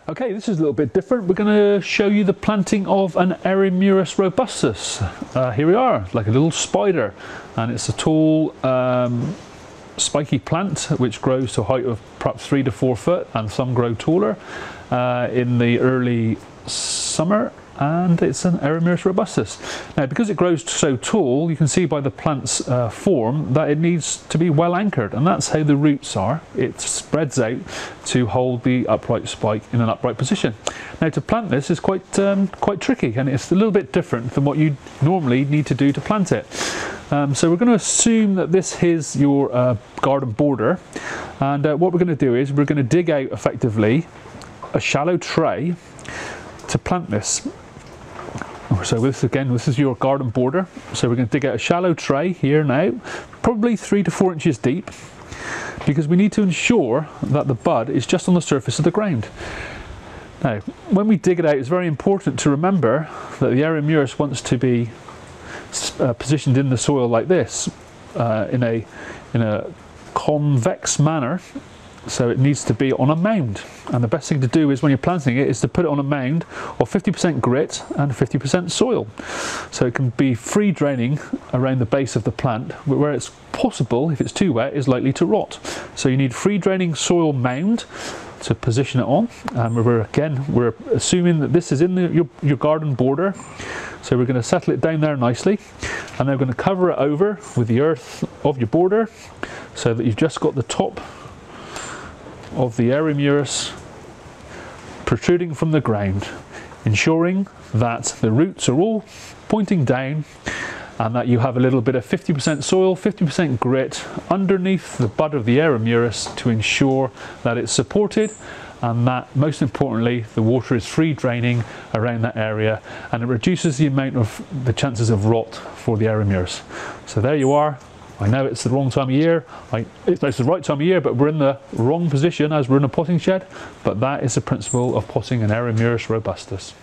Okay, this is a little bit different. We're going to show you the planting of an Eremurus robustus. Here we are, like a little spider, and it's a tall spiky plant which grows to a height of perhaps 3 to 4 foot, and some grow taller in the early summer, and it's an Eremurus robustus. Now, because it grows so tall, you can see by the plant's form that it needs to be well anchored, and that's how the roots are. It spreads out to hold the upright spike in an upright position. Now, to plant this is quite tricky, and it's a little bit different than what you normally need to do to plant it. So we're going to assume that this is your garden border, and what we're going to do is we're going to dig out effectively a shallow tray to plant this. So this is your garden border. So we're going to dig out a shallow tray here now, probably 3 to 4 inches deep, because we need to ensure that the bud is just on the surface of the ground. Now, when we dig it out, it's very important to remember that the Eremurus wants to be positioned in the soil like this, in a convex manner. So it needs to be on a mound, and the best thing to do is when you're planting it is to put it on a mound of 50% grit and 50% soil, so it can be free draining around the base of the plant, where it's possible, if it's too wet, is likely to rot. So you need free draining soil mound to position it on, and we're assuming that this is in your garden border. So we're going to settle it down there nicely, and then we're going to cover it over with the earth of your border, so that you've just got the top of the Eremurus protruding from the ground, ensuring that the roots are all pointing down, and that you have a little bit of 50% soil, 50% grit underneath the bud of the Eremurus to ensure that it's supported, and that, most importantly, the water is free draining around that area, and it reduces the amount of the chances of rot for the Eremurus. So there you are. I know it's the wrong time of year, it's the right time of year, but we're in the wrong position as we're in a potting shed, but that is the principle of potting an Eremurus robustus.